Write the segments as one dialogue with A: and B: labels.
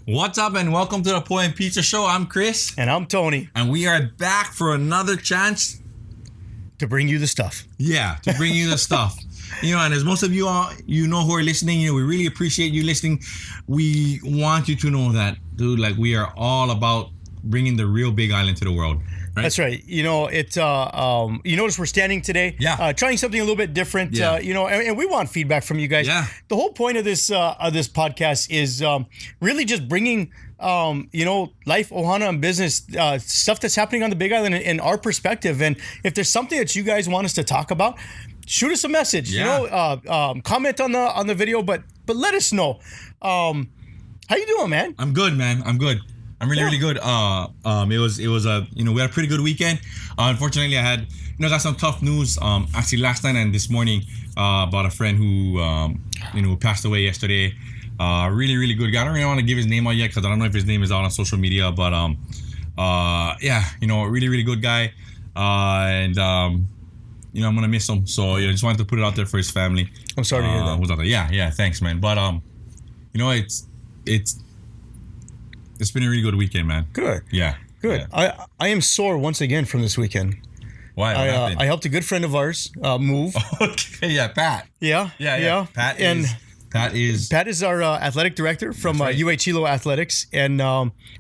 A: What's up and welcome to the PNP Show. I'm Chris.
B: And I'm Tony.
A: And we are back for another chance
B: to bring you the stuff.
A: Yeah, to bring you the stuff. And as most of you are, who are listening, we really appreciate you listening. We want you to know that, dude, we are all about bringing the real Big Island to the world. Right?
B: That's right. You notice we're standing today, trying something a little bit different. And we want feedback from you guys.
A: Yeah.
B: The whole point of this podcast is really just bringing life, ohana, and business stuff that's happening on the Big Island in our perspective. And if there's something that you guys want us to talk about, shoot us a message.
A: Yeah.
B: Comment on the video, but let us know. How you doing, man?
A: I'm good, man. I'm good. I'm really good. It was we had a pretty good weekend. Unfortunately, I had got some tough news. Actually, last night and this morning about a friend who passed away yesterday. Really good guy. I don't really want to give his name out yet because I don't know if his name is out on social media. But really good guy. I'm gonna miss him. So I just wanted to put it out there for his family.
B: I'm sorry to hear that.
A: Who's out there? Yeah. Thanks, man. But it's been a really good weekend, man.
B: Good.
A: Yeah.
B: Good.
A: Yeah.
B: I am sore once again from this weekend.
A: Why? What happened?
B: I helped a good friend of ours move.
A: Okay. Yeah, Pat.
B: Yeah. Pat is our athletic director from UH Athletics, and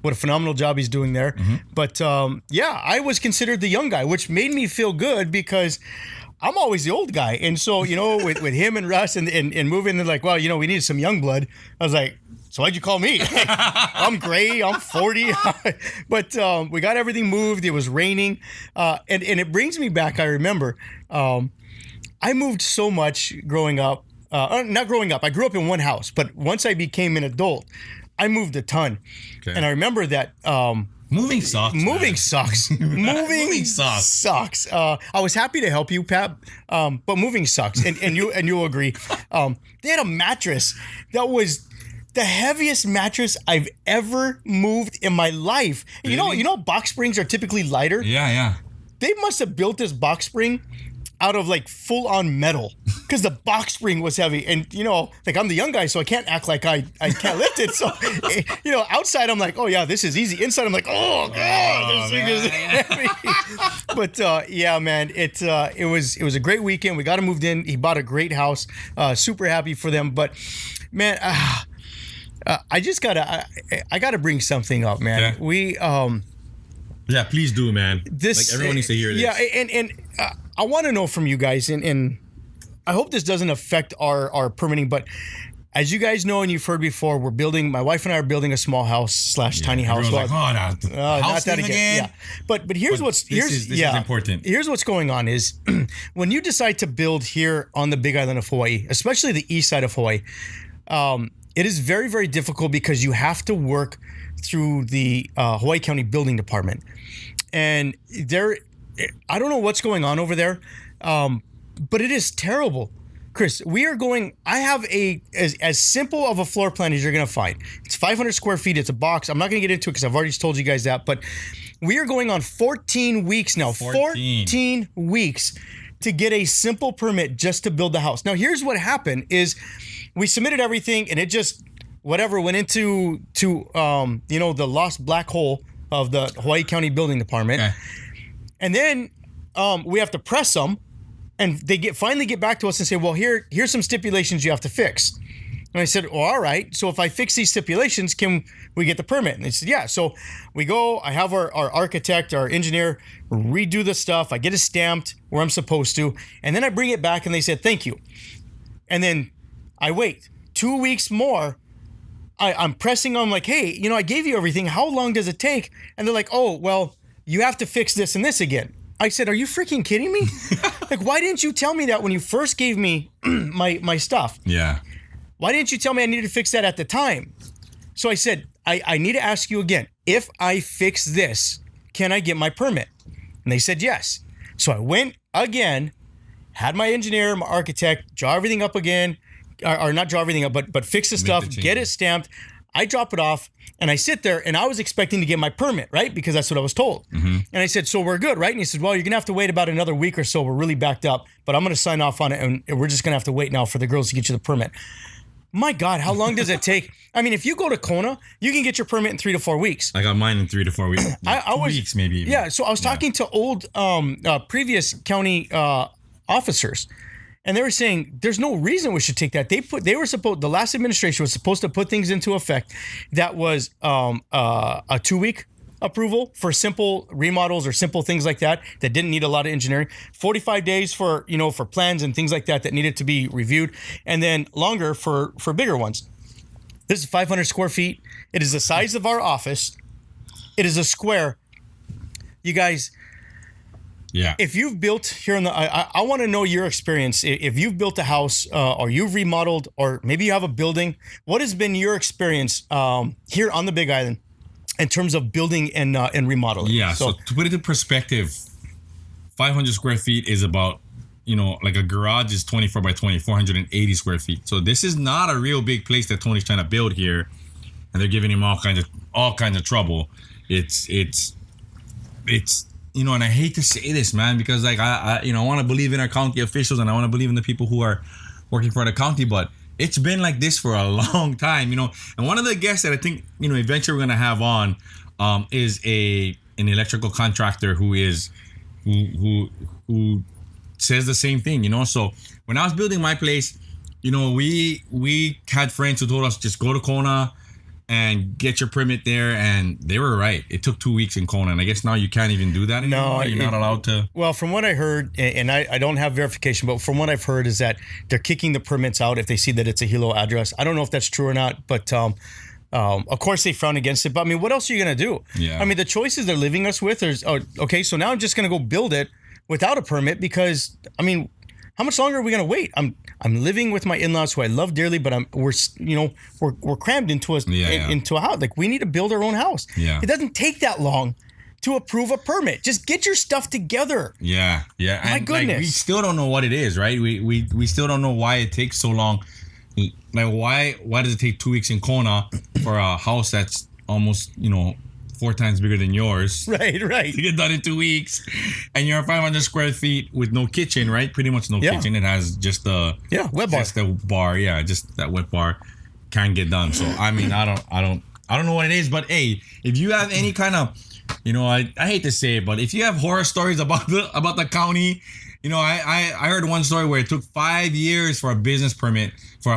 B: what a phenomenal job he's doing there.
A: Mm-hmm.
B: But I was considered the young guy, which made me feel good because I'm always the old guy. And so, with him and Russ and moving, they're like, well, we needed some young blood. I was like, so why'd you call me? I'm gray. I'm 40. But we got everything moved. It was raining. And it brings me back. I remember I moved so much growing up. Not growing up. I grew up in one house. But once I became an adult, I moved a ton. Okay. And I remember that...
A: moving sucks.
B: Moving sucks. Moving sucks. I was happy to help you, Pat, but moving sucks. And you'll agree. They had a mattress that was the heaviest mattress I've ever moved in my life. Really? You know, box springs are typically lighter.
A: Yeah.
B: They must have built this box spring out of full on metal because the box spring was heavy. And, I'm the young guy, so I can't act like I can't lift it. So, outside I'm like, oh yeah, this is easy. Inside I'm like, oh God, this thing is heavy. But man, it was a great weekend. We got him moved in. He bought a great house. Super happy for them. But man, I gotta bring something up, man.
A: Yeah.
B: We
A: yeah, please do, man. Everyone needs to hear this.
B: Yeah, and I want to know from you guys, and I hope this doesn't affect our permitting, but as you guys know and you've heard before, my wife and I are building a small house / tiny house.
A: Everyone's house
B: not that again. Yeah. But here's
A: this is important.
B: Here's what's going on is when you decide to build here on the Big Island of Hawaii, especially the east side of Hawaii, it is very, very difficult because you have to work through the Hawaii County Building Department. And I don't know what's going on over there, but it is terrible. Chris, I have as simple of a floor plan as you're going to find. It's 500 square feet. It's a box. I'm not going to get into it because I've already told you guys that, but we are going on 14 weeks now. 14 weeks to get a simple permit just to build the house. Now, here's what happened is we submitted everything and it just, went into the lost black hole of the Hawaii County Building Department.
A: Okay.
B: And then we have to press them, and they finally get back to us and say, well, here's some stipulations you have to fix. And I said, well, all right. So if I fix these stipulations, can we get the permit? And they said, yeah. So we go, I have our architect, our engineer, redo the stuff. I get it stamped where I'm supposed to. And then I bring it back and they said, thank you. And then I wait 2 weeks more. I'm pressing on like, hey, I gave you everything. How long does it take? And they're like, oh, well, you have to fix this and this again. I said, are you freaking kidding me? Why didn't you tell me that when you first gave me my stuff?
A: Yeah.
B: Why didn't you tell me I needed to fix that at the time? So I said, I need to ask you again, if I fix this, can I get my permit? And they said, yes. So I went again, had my engineer, my architect, draw everything up again, or not draw everything up, but fix the stuff, get it stamped. I drop it off and I sit there and I was expecting to get my permit, right? Because that's what I was told. Mm-hmm. And I said, so we're good, right? And he said, well, you're going to have to wait about another week or so. We're really backed up, but I'm going to sign off on it and we're just going to have to wait now for the girls to get you the permit. My God, how long does it take? I mean, if you go to Kona, you can get your permit in 3 to 4 weeks.
A: I got mine in 3 to 4 weeks.
B: I
A: 2
B: was,
A: weeks maybe. Even.
B: Yeah, so I was talking to old previous county officers, and they were saying there's no reason we should take that. The last administration was supposed to put things into effect that was a 2-week approval for simple remodels or simple things like that didn't need a lot of engineering, 45 days for plans and things like that needed to be reviewed, and then longer for bigger ones. This is 500 square feet. It is the size of our office. It is a square. You guys,
A: yeah.
B: If you've built here I want to know your experience. If you've built a house or you've remodeled, or maybe you have a building, what has been your experience here on the Big Island in terms of building and remodeling?
A: Yeah. So to put it in perspective, 500 square feet is about, like a garage is 24 by 20, 480 square feet. So this is not a real big place that Tony's trying to build here, and they're giving him all kinds of trouble. It's and I hate to say this, man, because like I want to believe in our county officials, and I want to believe in the people who are working for the county, but it's been like this for a long time, And one of the guests that I think, eventually we're gonna have on, is an electrical contractor who says the same thing, So when I was building my place, we had friends who told us just go to Kona and get your permit there, and they were right. It took 2 weeks in Kona, and I guess now you can't even do that anymore. No, you're not allowed to.
B: Well, from what I heard, and I don't have verification, but from what I've heard is that they're kicking the permits out if they see that it's a Hilo address. I don't know if that's true or not, but of course they frown against it. But I mean, what else are you gonna do?
A: Yeah.
B: I mean, the choices they're leaving us with is okay. So now I'm just gonna go build it without a permit because I mean, how much longer are we gonna wait? I'm living with my in-laws who I love dearly, but we're crammed into a house. Like we need to build our own house.
A: Yeah.
B: It doesn't take that long to approve a permit. Just get your stuff together.
A: Yeah.
B: My goodness.
A: Like, we still don't know what it is, right? We still don't know why it takes so long. Like why does it take 2 weeks in Kona for a house that's almost 4 times bigger than yours?
B: Right.
A: To get done in 2 weeks, and you're 500 square feet with no kitchen, right? Pretty much no kitchen. It has just the
B: wet bar.
A: Just the bar, just that wet bar can't get done. So I mean, I don't know what it is, but hey, if you have any kind of, I hate to say it, but if you have horror stories about the county, I heard one story where it took 5 years for a business permit for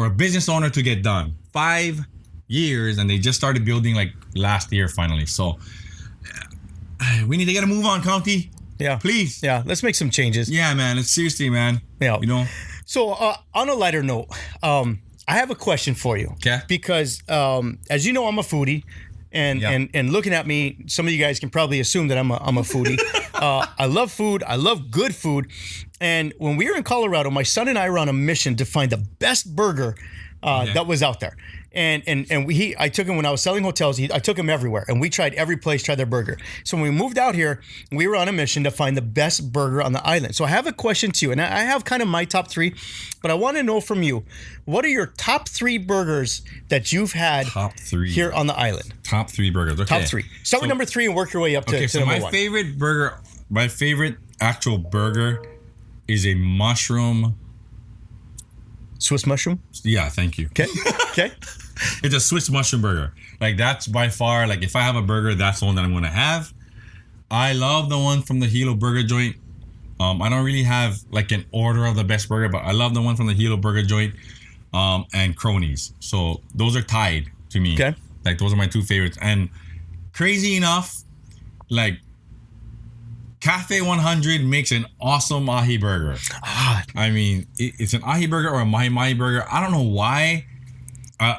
A: a business owner to get done. 5 years, and they just started building like last year finally. So we need to get a move on, county.
B: Yeah,
A: please.
B: Yeah, let's make some changes.
A: Yeah, man. It's seriously, man.
B: Yeah. So on a lighter note, I have a question for you.
A: Okay.
B: Because as you know, I'm a foodie. And looking at me, some of you guys can probably assume that I'm a foodie. I love food. I love good food. And when we were in Colorado, my son and I were on a mission to find the best burger that was out there. And I took him when I was selling hotels. I took him everywhere, and we tried every place, tried their burger. So when we moved out here, we were on a mission to find the best burger on the island. So I have a question to you, and I have kind of my top 3, but I want to know from you, what are your top 3 burgers that you've had here on the island?
A: Top 3 burgers. Okay.
B: Top 3. Start with number 3 and work your way up to number 1.
A: My favorite actual burger is a mushroom.
B: Swiss mushroom?
A: Yeah, thank you.
B: Okay.
A: It's a Swiss mushroom burger. Like that's by far, like if I have a burger, that's the one that I'm gonna have. I love the one from the Hilo Burger Joint. I don't really have like an order of the best burger, but I love the one from the Hilo Burger Joint and Cronies. So those are tied to me.
B: Okay.
A: Like those are my 2 favorites. And crazy enough, like Cafe 100 makes an awesome ahi burger. I mean, it's an ahi burger or a mahi mahi burger. I don't know why,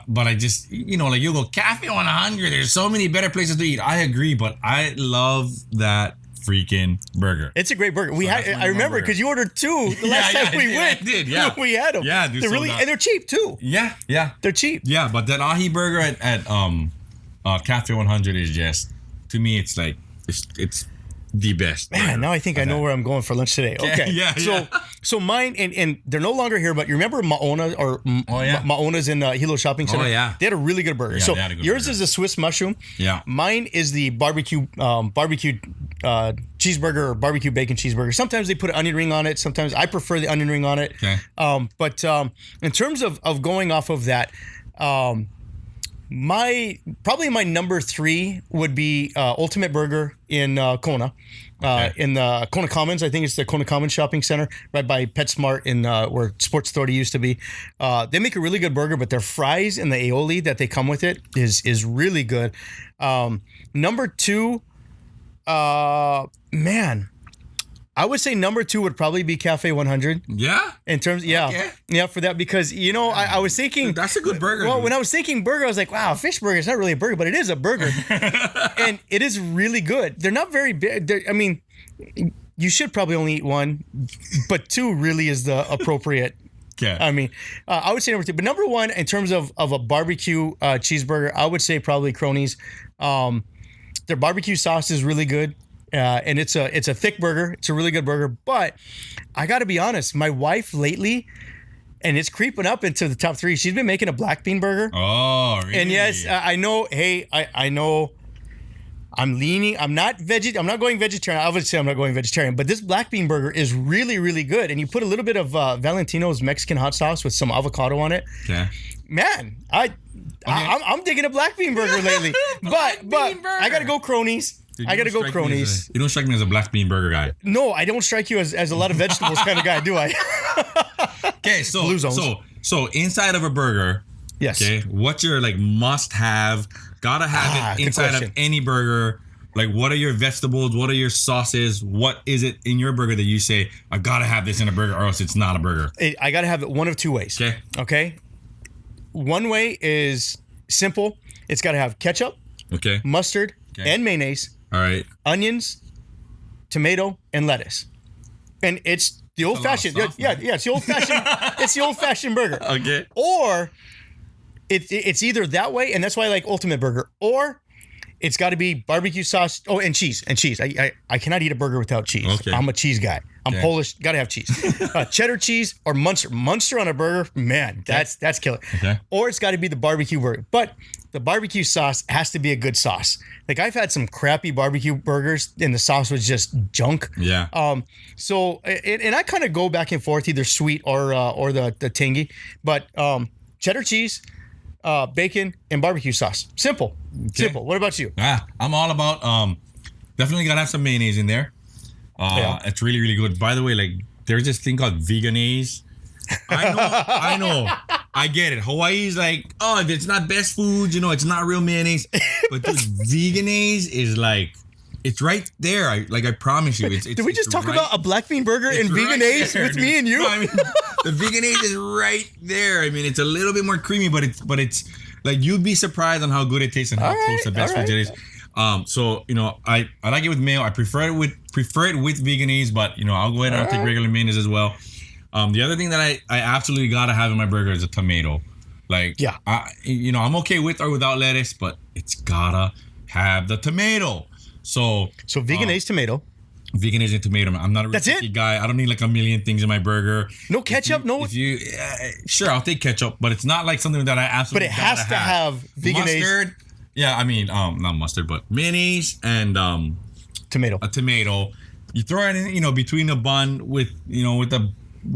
A: but I just, like you'll go Cafe 100. There's so many better places to eat. I agree, but I love that freaking burger.
B: It's a great burger. I remember because you ordered 2 the last time we went.
A: I did, yeah.
B: We had them.
A: Yeah, dude.
B: They're really, and they're cheap too.
A: Yeah.
B: They're cheap.
A: Yeah, but that ahi burger at Cafe 100 is just, to me, it's like it's the best.
B: Man, now I think I know where I'm going for lunch today. Okay.
A: Yeah.
B: So mine, and they're no longer here, but you remember Maona Maona's in Hilo Shopping Center?
A: Oh, yeah.
B: They had a really good burger.
A: Yeah,
B: so yours is a Swiss mushroom.
A: Yeah.
B: Mine is the barbecue cheeseburger or barbecue bacon cheeseburger. Sometimes they put an onion ring on it. Sometimes I prefer the onion ring on it.
A: Okay.
B: But in terms of going off of that, my number 3 would be Ultimate Burger in Kona. In the Kona Commons, I think it's the Kona Commons Shopping Center, right by PetSmart in where Sports Authority used to be. They make a really good burger, but their fries and the aioli that they come with it is really good. Number 2, man, I would say number 2 would probably be Cafe 100.
A: Yeah?
B: In terms,
A: Okay.
B: yeah, for that, because I was thinking
A: That's a good burger.
B: Well,
A: dude.
B: when I was thinking burger, I was like, wow, fish burger is not really a burger, but it is a burger, and it is really good. They're not very big. I mean, you should probably only eat one, but 2 really is the appropriate.
A: Okay.
B: I mean, I would say number 2, but number 1 in terms of a barbecue cheeseburger, I would say probably Cronies. Their barbecue sauce is really good. And it's a thick burger. It's a really good burger. But I got to be honest, my wife lately, and it's creeping up into the top 3. She's been making a black bean burger.
A: Oh, really?
B: And yes, I know. Hey, I know. I'm leaning. I'm not going vegetarian. Obviously, I'm not going vegetarian. But this black bean burger is really, really good. And you put a little bit of Valentino's Mexican hot sauce with some avocado on it.
A: Okay.
B: Man, I'm digging a black bean burger lately. but I got to go Cronies. I gotta go Cronies.
A: You don't strike me as a black bean burger guy.
B: No, I don't strike you as a lot of vegetables kind of guy, do I?
A: Okay, so
B: Blue zones.
A: so inside of a burger,
B: Yes.
A: okay, what's your like must have? Gotta have it
B: good
A: inside of
B: question.
A: any burger. Like, what are your vegetables? What are your sauces? What is it in your burger that you say I gotta have this in a burger, or else it's not a burger?
B: I gotta have it one of 2 ways. Okay. One way is simple. It's gotta have ketchup,
A: Okay.
B: mustard,
A: Okay.
B: and mayonnaise,
A: All right.
B: onions, tomato, and lettuce. And it's the old fashioned.
A: sauce,
B: Yeah,
A: man.
B: it's the old fashioned. It's the old fashioned burger.
A: Okay.
B: Or it's either that way, and that's why I like Ultimate Burger, or it's got to be barbecue sauce. Oh, and cheese. I cannot eat a burger without cheese.
A: Okay.
B: I'm a cheese guy. I'm
A: Okay.
B: Polish. Got to have cheese. Cheddar cheese or Munster. Munster on a burger, man, that's killer.
A: Okay.
B: Or it's got to be the barbecue burger. But the barbecue sauce has to be a good sauce. Like I've had some crappy barbecue burgers, and the sauce was just junk.
A: Yeah.
B: So and I kind of go back and forth, either sweet or the tangy. But cheddar cheese, bacon, and barbecue sauce. Simple. Simple. What about you?
A: I'm all about definitely gotta have some mayonnaise in there. It's really, really good. By the way, like there's this thing called veganese. I know. I get it. Hawaii's like, oh, if it's not best food, it's not real mayonnaise. But this veganese is like, it's right there. I promise you.
B: Did we just talk about a black bean burger and veganese with me and you?
A: No, I mean, the veganese is right there. I mean, it's a little bit more creamy, but it's like you'd be surprised on how good it tastes and how close to best food it is. So I like it with mayo. I prefer it with veganese, but I'll go ahead and I'll take regular mayonnaise as well. The other thing that I absolutely gotta have in my burger is a tomato. Like,
B: yeah,
A: I'm okay with or without lettuce, but it's gotta have the tomato. So
B: veganese tomato.
A: Veganese and tomato. I'm not a real picky guy. I don't need like a million things in my burger.
B: No ketchup,
A: sure, I'll take ketchup, but it's not like something that I absolutely.
B: But it has to have veganese.
A: Mustard. Yeah, I mean, not mustard, but mayonnaise and
B: tomato.
A: A tomato. You throw it in, between the bun with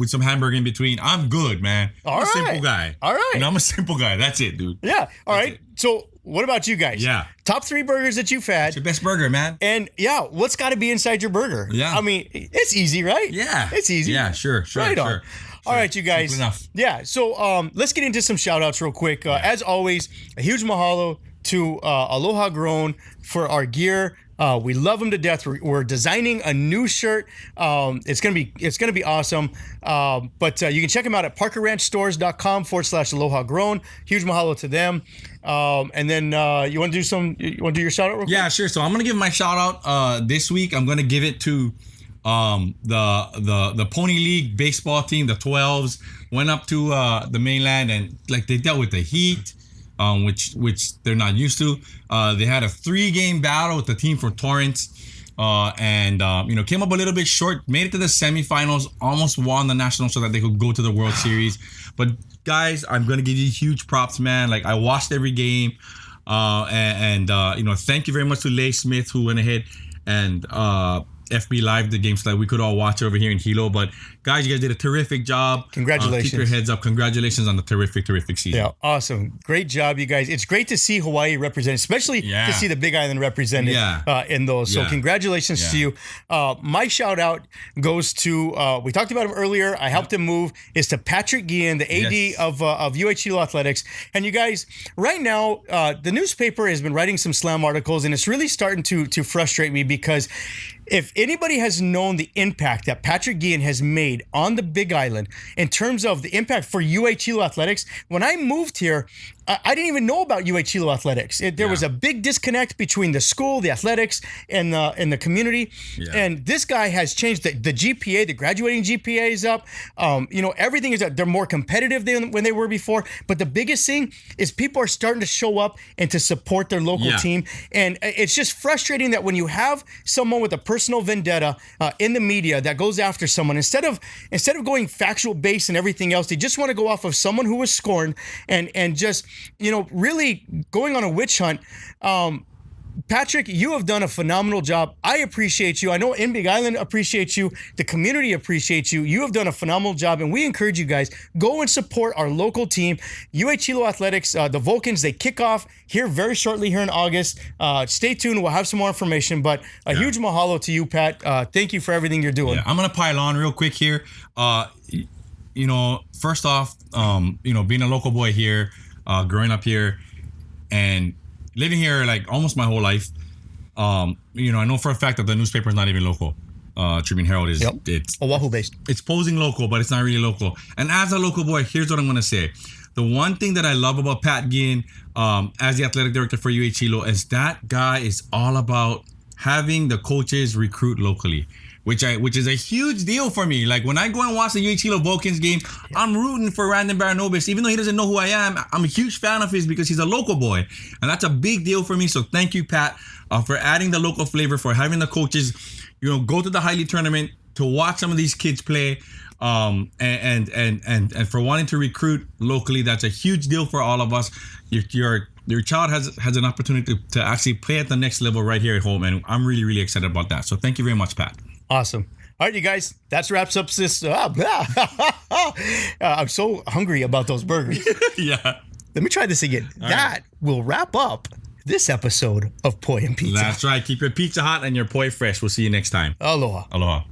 A: some hamburger in between. I'm good, man. I'm a simple guy.
B: All right.
A: I'm a simple guy. That's it, dude.
B: Yeah. All right. So what about you guys?
A: Yeah.
B: Top 3 burgers that you've had.
A: It's your best burger, man.
B: And what's got to be inside your burger?
A: Yeah.
B: I mean, it's easy, right?
A: Yeah.
B: It's easy.
A: Yeah, sure.
B: Right on.
A: Sure.
B: All right, you guys.
A: Simple enough.
B: Yeah. So let's get into some shout outs real quick. As always, a huge mahalo to Aloha Grown for our gear. We love them to death. We're designing a new shirt. It's gonna be awesome. But you can check them out at parkerranchstores.com/Aloha Grown. Huge mahalo to them. And then you want to do your shout out real quick?
A: Yeah, sure. So I'm gonna give my shout out this week. I'm gonna give it to the Pony League baseball team. The 12s went up to the mainland and like they dealt with the heat. Which they're not used to. They had a 3-game battle with the team from Torrance, and came up a little bit short. Made it to the semifinals, almost won the national so that they could go to the World Series. But guys, I'm gonna give you huge props, man. Like I watched every game, and thank you very much to Leigh Smith who went ahead and FB Live the game so that we could all watch over here in Hilo. But guys, you guys did a terrific job.
B: Congratulations.
A: Keep your heads up. Congratulations on the terrific season.
B: Yeah, awesome. Great job, you guys. It's great to see Hawaii represented, especially to see the Big Island represented in those. So congratulations to you. My shout out goes to, we talked about him earlier. I helped him move, is to Patrick Guillen, the AD of UH Hilo Athletics. And you guys, right now, the newspaper has been writing some slam articles, and it's really starting to frustrate me because if anybody has known the impact that Patrick Guillen has made on the Big Island in terms of the impact for UH Hilo Athletics, when I moved here, I didn't even know about UH Hilo Athletics. There was a big disconnect between the school, the athletics, and the community. Yeah. And this guy has changed the GPA. The graduating GPA is up. Everything is up. They're more competitive than when they were before. But the biggest thing is people are starting to show up and to support their local team. And it's just frustrating that when you have someone with a personal vendetta in the media that goes after someone, instead of going factual based and everything else, they just want to go off of someone who was scorned and just really going on a witch hunt. Patrick, you have done a phenomenal job. I appreciate you. I know in Big Island appreciates you. The community appreciates you. You have done a phenomenal job, and we encourage you guys, go and support our local team, UH Hilo Athletics, the Vulcans. They kick off here very shortly here in August. Stay tuned. We'll have some more information, but a huge mahalo to you, Pat. Thank you for everything you're doing.
A: Yeah, I'm going to pile on real quick here. First off, being a local boy here, growing up here and living here like almost my whole life, I know for a fact that the newspaper is not even local. Tribune Herald is it's
B: Oahu based.
A: It's posing local, but it's not really local. And as a local boy, here's what I'm going to say. The one thing that I love about Pat Guillen as the athletic director for UH Hilo is that guy is all about having the coaches recruit locally, which is a huge deal for me. Like when I go and watch the UH Hilo Vulcans game, I'm rooting for Randon Baranobis. Even though he doesn't know who I am, I'm a huge fan of his because he's a local boy. And that's a big deal for me. So thank you, Pat, for adding the local flavor, for having the coaches, go to the Highly tournament to watch some of these kids play. And for wanting to recruit locally. That's a huge deal for all of us. Your child has an opportunity to actually play at the next level right here at home. And I'm really, really excited about that. So thank you very much, Pat.
B: Awesome. All right, you guys, that wraps up this. I'm so hungry about those burgers.
A: Yeah.
B: Let me try this again. All that will wrap up this episode of Poi and Pizza.
A: That's right. Keep your pizza hot and your poi fresh. We'll see you next time.
B: Aloha.
A: Aloha.